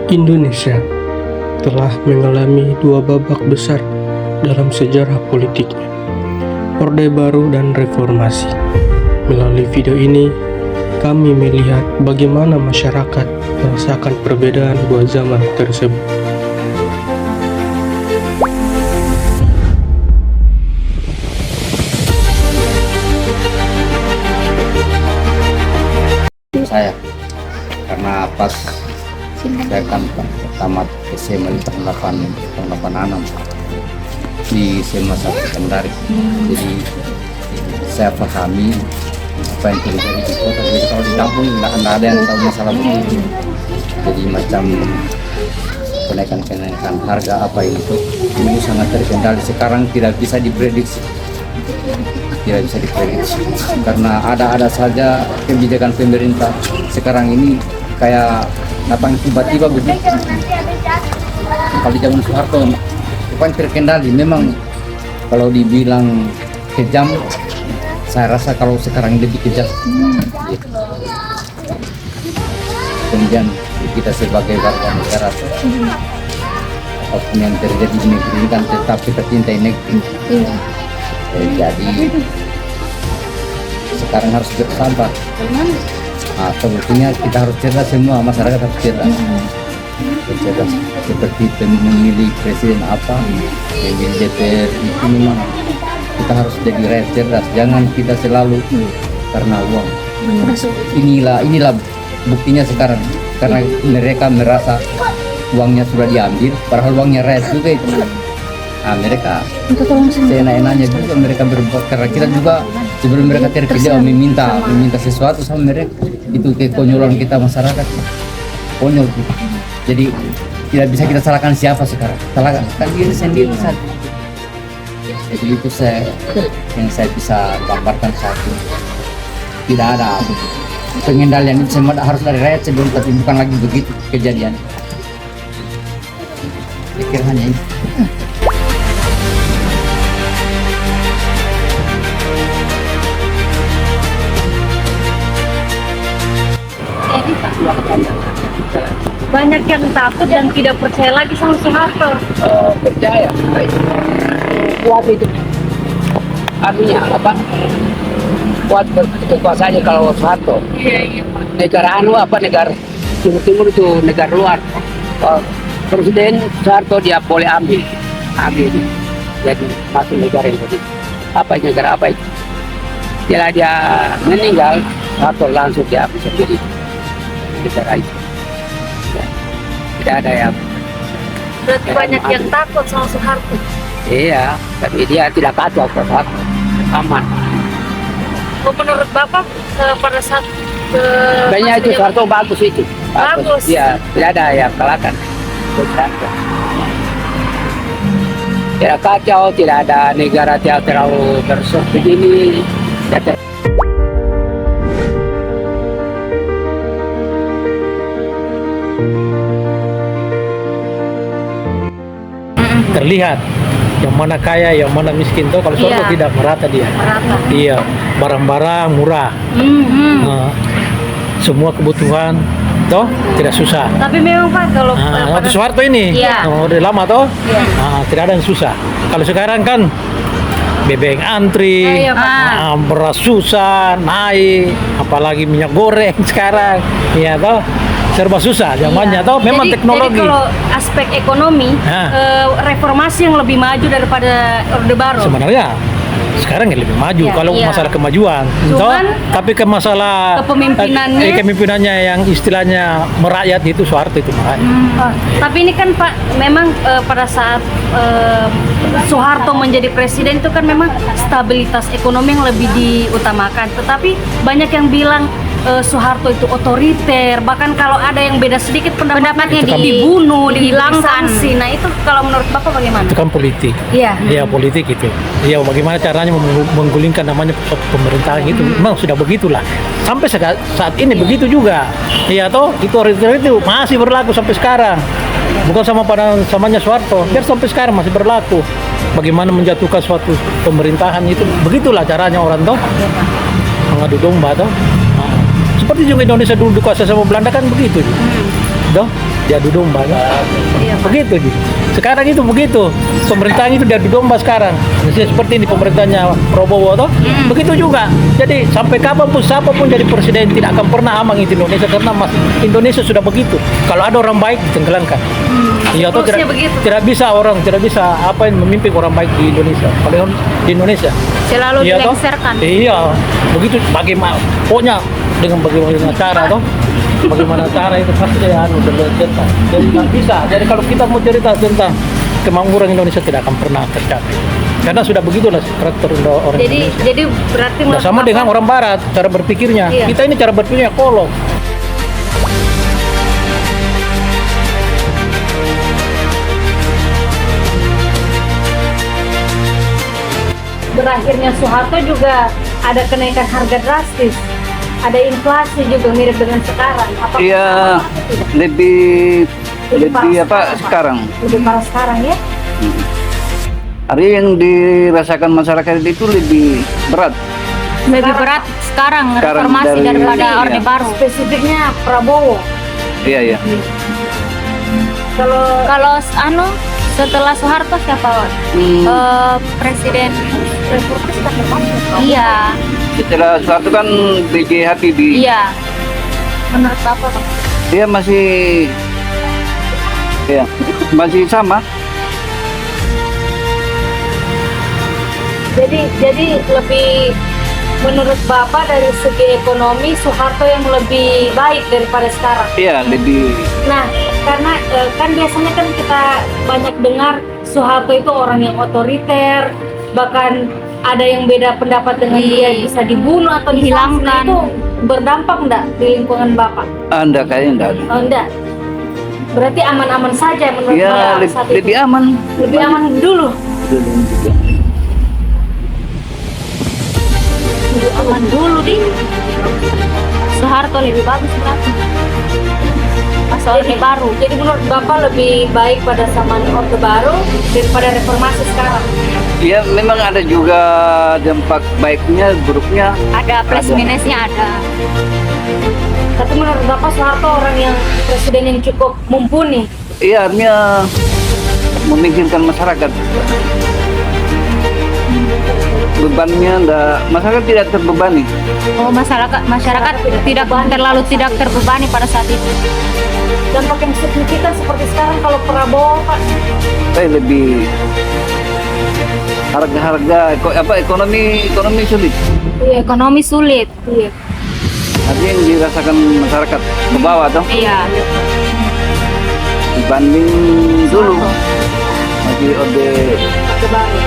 Indonesia telah mengalami dua babak besar dalam sejarah politiknya, Orde Baru dan Reformasi. Melalui video ini, kami melihat bagaimana masyarakat merasakan perbedaan dua zaman tersebut. Saya karena pas saya kan tamat SMA di tahun 86 di SMA 1 Kendari, jadi saya pahami apa yang terjadi di kota. Jadi kalau di kampung nggak ada yang tahu masalah begitu. Jadi macam kenaikan harga apa itu sangat terkendali. Sekarang tidak bisa diprediksi, karena ada saja kebijakan pemerintah sekarang ini kayak datang tiba-tiba begitu. Kalau di zaman Soeharto bukan terkendali, memang kalau dibilang kejam, saya rasa kalau sekarang lebih kejam. Kemudian kita sebagai warga negara, apapun yang terjadi di negeri ini kan tetap kita cintai negeri. Jadi sekarang harus bersabar. Sebetulnya kita harus cerdas, semua masyarakat harus cerdas. Cerdas seperti memilih presiden apa, memilih DPR itu memang kita harus jadi rakyat cerdas. Jangan kita selalu karena uang. Inilah buktinya sekarang, karena mereka merasa uangnya sudah diambil, padahal uangnya rakyat juga itu. Mereka seenak-enaknya juga mereka berbuat, karena kita juga sebelum mereka terpilih meminta sesuatu sama mereka. Itu kekonyolan kita masyarakat, konyol kita. Jadi tidak bisa kita salahkan siapa sekarang, salahkan diri sendiri saja. Jadi itu yang saya bisa gambarkan saat ini. Tidak ada pengendalian itu, semua harus dari rakyat sebelum, tapi bukan lagi begitu kejadian. Pikir hanya itu. Banyak yang takut dan tidak percaya lagi sama Soeharto. Percaya, kuat itu. Artinya apa? Kuat kekuasaannya kalau Soeharto. Negara negara timur itu negara luar. Presiden Soeharto dia boleh ambil. Jadi masuk negara itu. Negara apa itu? Setelah dia meninggal, Soeharto langsung dia bisa jadi negara itu. Tidak ada yang. Berarti banyak yang takut sama Soeharto. Iya, tapi dia tidak kacau Soeharto, aman. Menurut Bapak pada saat Kayaknya itu Soeharto bagus itu. Bagus. Iya, tidak ada yang kalahkan. Tidak kacau, tidak ada negara yang terlalu tersebut begini. Terlihat yang mana kaya, yang mana miskin tuh. Kalau Soeharto tidak merata dia. Iya, barang-barang murah. Semua kebutuhan toh tidak susah. Tapi memang Pak kalau waktu Soeharto ini udah lama toh, tidak ada yang susah. Kalau sekarang kan BBM antri, beras susah naik, apalagi minyak goreng sekarang, ya toh. Serba susah zamannya toh, memang teknologi. Jadi kalau aspek ekonomi, reformasi yang lebih maju daripada Orde Baru. Sebenarnya sekarang yang lebih maju kalau masalah kemajuan. Tapi ke masalah kepemimpinannya yang istilahnya merakyat itu Soeharto itu merakyat. Tapi ini kan Pak, memang pada saat Soeharto menjadi presiden itu kan memang stabilitas ekonomi yang lebih diutamakan. Tetapi banyak yang bilang Soeharto itu otoriter, bahkan kalau ada yang beda sedikit pendapatnya dibunuh, dihilangkan. Nah itu kalau menurut Bapak bagaimana? Itu kan politik. Iya politik itu. Iya, bagaimana caranya menggulingkan namanya pemerintahan itu. Memang sudah begitulah. Sampai saat ini begitu juga. Iya toh, itu otoriter itu masih berlaku sampai sekarang. Bukan samanya Soeharto, biar sampai sekarang masih berlaku. Bagaimana menjatuhkan suatu pemerintahan itu, begitulah caranya orang toh. Mengadu domba toh. Seperti juga Indonesia dulu dikuasai sama Belanda kan begitu. Toh? diadu domba kan? Iya, Pak. Begitu Ji. Sekarang itu begitu, pemerintahan itu diadu domba sekarang. Misalnya seperti ini pemerintahnya Prabowo toh, begitu juga. Jadi sampai kapanpun siapapun jadi presiden tidak akan pernah aman itu Indonesia karena Indonesia sudah begitu. Kalau ada orang baik ditenggelamkan. Iya toh Siklusnya begitu. tidak bisa apa yang memimpin orang baik di Indonesia. Padahal di Indonesia. Selalu Iya toh? dilengsarkan. Iya, begitu bagaimana pokoknya dengan bagaimana cara toh. Bagaimana cara itu pasti dia cerita. Jadi nggak bisa. Jadi kalau kita mau cerita tentang kemakmuran Indonesia tidak akan pernah tercapai. Karena sudah begitulah karakter orang Indonesia. Jadi berarti Nah, sama Bapak- dengan orang Barat cara berpikirnya. Iya. Kita ini cara berpikirnya kolot. berakhirnya Soeharto juga ada kenaikan harga drastis, ada inflasi juga mirip dengan sekarang. Apakah Iya, sama atau tidak? lebih parah apa Pak? sekarang? Lebih parah sekarang ya? Hari yang dirasakan masyarakat itu lebih berat. Lebih berat sekarang reformasi dari- daripada iya. Orde Baru. Spesifiknya Prabowo. Iya ya. Kalau setelah Soeharto siapa? Presiden Republik Iya, Setelah suatu kan B.J. Habibie, iya. Menurut Bapak, Pak? dia masih sama. Jadi lebih menurut Bapak dari segi ekonomi Soeharto yang lebih baik daripada sekarang. Iya, lebih Nah, karena kan biasanya kan kita banyak dengar Soeharto itu orang yang otoriter, bahkan ada yang beda pendapat dengan dia bisa dibunuh atau dihilangkan. Itu berdampak enggak di lingkungan Bapak? Anda kayaknya enggak ada. Oh, enggak. Berarti aman-aman saja menurut Iya, Bapak saat itu. lebih aman. Lebih aman dulu. Lebih aman dulu di Soeharto lebih bagus berarti. Pas Orde Baru. Jadi menurut Bapak lebih baik pada zaman Orde Baru daripada reformasi sekarang. Ya, memang ada juga dampak baiknya, buruknya. Ada plus Ada. minusnya ada. Tapi menurut Bapak Soeharto orang yang presiden yang cukup mumpuni. Iya, artinya memikirkan masyarakat. Bebannya masyarakat tidak terbebani. Oh, masyarakat tidak terbebani pada saat itu. Dampak yang signifikan seperti sekarang kalau Prabowo Pak. Saya lebih harga ekonomi sulit. Iya, ekonomi sulit. Iya. Artinya yang dirasakan masyarakat ke bawah toh Iya. dibanding dulu masih Orde Orde Baru.